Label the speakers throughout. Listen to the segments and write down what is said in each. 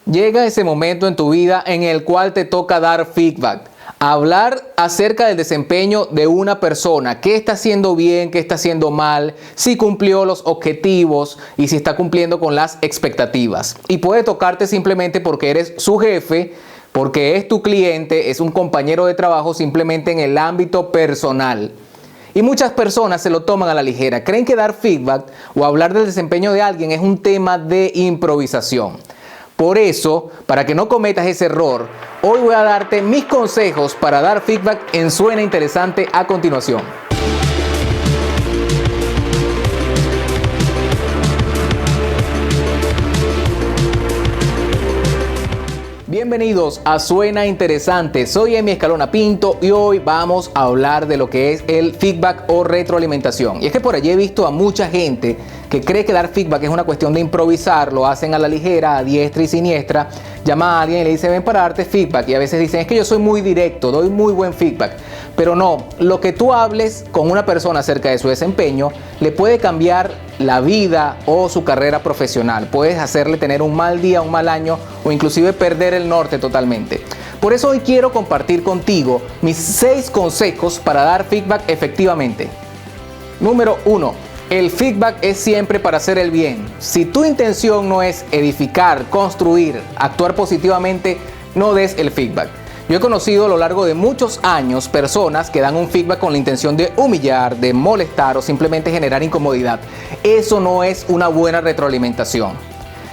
Speaker 1: Llega ese momento en tu vida en el cual te toca dar feedback. Hablar acerca del desempeño de una persona, qué está haciendo bien, qué está haciendo mal, si cumplió los objetivos y si está cumpliendo con las expectativas. Y puede tocarte simplemente porque eres su jefe, porque es tu cliente, es un compañero de trabajo, simplemente en el ámbito personal. Y muchas personas se lo toman a la ligera. Creen que dar feedback o hablar del desempeño de alguien es un tema de improvisación. Por eso, para que no cometas ese error, hoy voy a darte mis consejos para dar feedback en Suena Interesante a continuación. Bienvenidos a Suena Interesante, soy Emi Escalona Pinto y hoy vamos a hablar de lo que es el feedback o retroalimentación. Y es que por allí he visto a mucha gente que cree que dar feedback es una cuestión de improvisar, lo hacen a la ligera, a diestra y siniestra, llama a alguien y le dice ven para darte feedback y a veces dicen es que yo soy muy directo, doy muy buen feedback. Pero no, lo que tú hables con una persona acerca de su desempeño le puede cambiar la vida o su carrera profesional. Puedes hacerle tener un mal día, un mal año o inclusive perder el norte totalmente. Por eso hoy quiero compartir contigo mis 6 consejos para dar feedback efectivamente. Número 1. El feedback es siempre para hacer el bien. Si tu intención no es edificar, construir, actuar positivamente, no des el feedback. Yo he conocido a lo largo de muchos años personas que dan un feedback con la intención de humillar, de molestar o simplemente generar incomodidad. Eso no es una buena retroalimentación.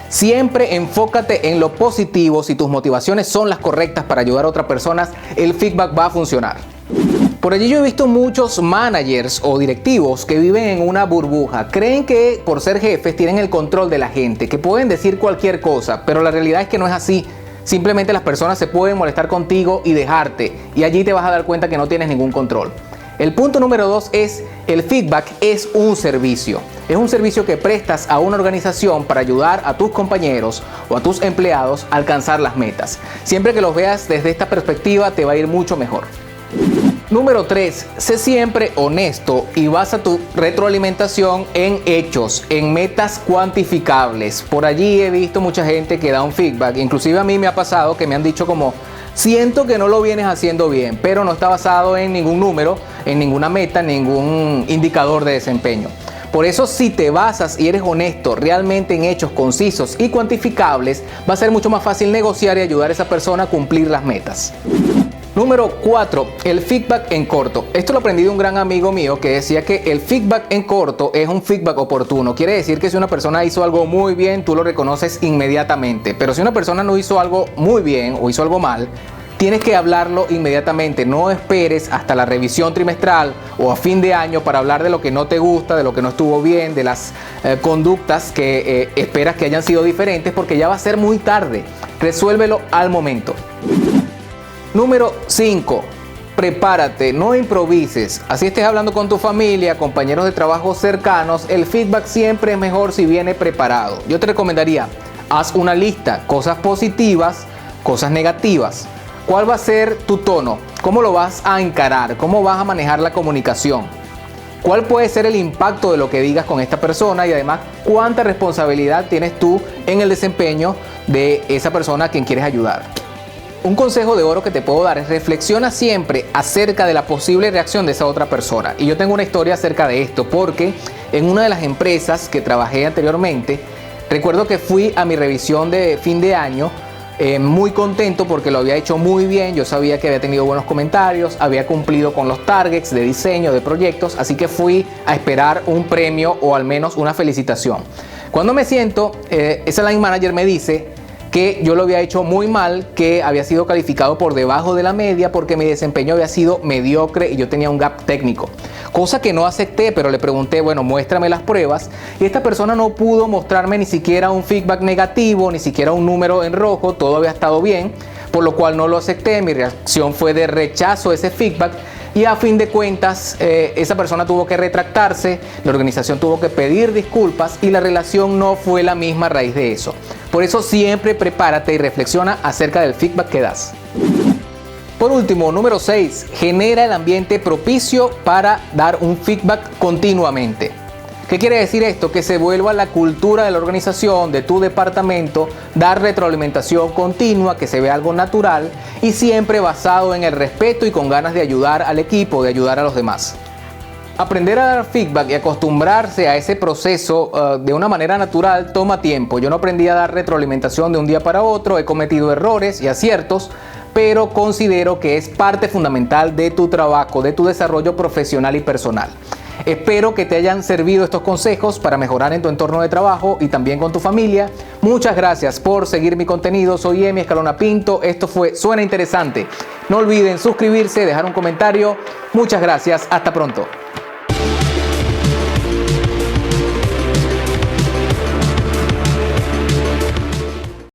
Speaker 1: Siempre enfócate en lo positivo. Si tus motivaciones son las correctas para ayudar a otras personas, el feedback va a funcionar. Por allí yo he visto muchos managers o directivos que viven en una burbuja. Creen que por ser jefes tienen el control de la gente, que pueden decir cualquier cosa, pero la realidad es que no es así. Simplemente las personas se pueden molestar contigo y dejarte, y allí te vas a dar cuenta que no tienes ningún control. El punto número 2 es, el feedback es un servicio. Es un servicio que prestas a una organización para ayudar a tus compañeros o a tus empleados a alcanzar las metas. Siempre que los veas desde esta perspectiva te va a ir mucho mejor. Número 3, sé siempre honesto y basa tu retroalimentación en hechos, en metas cuantificables. Por allí he visto mucha gente que da un feedback, inclusive a mí me ha pasado que me han dicho como, siento que no lo vienes haciendo bien, pero no está basado en ningún número, en ninguna meta, ningún indicador de desempeño. Por eso, si te basas y eres honesto realmente en hechos concisos y cuantificables, va a ser mucho más fácil negociar y ayudar a esa persona a cumplir las metas. Número 4, el feedback en corto. Esto lo aprendí de un gran amigo mío que decía que el feedback en corto es un feedback oportuno. Quiere decir que si una persona hizo algo muy bien, tú lo reconoces inmediatamente. Pero si una persona no hizo algo muy bien o hizo algo mal, tienes que hablarlo inmediatamente. No esperes hasta la revisión trimestral o a fin de año para hablar de lo que no te gusta, de lo que no estuvo bien, de las conductas que esperas que hayan sido diferentes, porque ya va a ser muy tarde. Resuélvelo al momento. Número 5. Prepárate, no improvises. Así estés hablando con tu familia, compañeros de trabajo cercanos, el feedback siempre es mejor si viene preparado. Yo te recomendaría, haz una lista, cosas positivas, cosas negativas. ¿Cuál va a ser tu tono? ¿Cómo lo vas a encarar? ¿Cómo vas a manejar la comunicación? ¿Cuál puede ser el impacto de lo que digas con esta persona? Y además, ¿cuánta responsabilidad tienes tú en el desempeño de esa persona a quien quieres ayudar? Un consejo de oro que te puedo dar es reflexiona siempre acerca de la posible reacción de esa otra persona. Y yo tengo una historia acerca de esto porque en una de las empresas que trabajé anteriormente, recuerdo que fui a mi revisión de fin de año muy contento porque lo había hecho muy bien. Yo sabía que había tenido buenos comentarios, había cumplido con los targets de diseño, de proyectos, así que fui a esperar un premio o al menos una felicitación. Cuando me siento, esa line manager me dice que yo lo había hecho muy mal, que había sido calificado por debajo de la media porque mi desempeño había sido mediocre y yo tenía un gap técnico. Cosa que no acepté, pero le pregunté, bueno, muéstrame las pruebas. Y esta persona no pudo mostrarme ni siquiera un feedback negativo, ni siquiera un número en rojo, todo había estado bien, por lo cual no lo acepté. Mi reacción fue de rechazo a ese feedback. Y a fin de cuentas, esa persona tuvo que retractarse, la organización tuvo que pedir disculpas y la relación no fue la misma a raíz de eso. Por eso siempre prepárate y reflexiona acerca del feedback que das. Por último, número 6, genera el ambiente propicio para dar un feedback continuamente. ¿Qué quiere decir esto? Que se vuelva la cultura de la organización, de tu departamento, dar retroalimentación continua, que se vea algo natural y siempre basado en el respeto y con ganas de ayudar al equipo, de ayudar a los demás. Aprender a dar feedback y acostumbrarse a ese proceso de una manera natural toma tiempo. Yo no aprendí a dar retroalimentación de un día para otro, he cometido errores y aciertos, pero considero que es parte fundamental de tu trabajo, de tu desarrollo profesional y personal. Espero que te hayan servido estos consejos para mejorar en tu entorno de trabajo y también con tu familia. Muchas gracias por seguir mi contenido. Soy Emi Escalona Pinto. Esto fue Suena Interesante. No olviden suscribirse, dejar un comentario. Muchas gracias. Hasta pronto.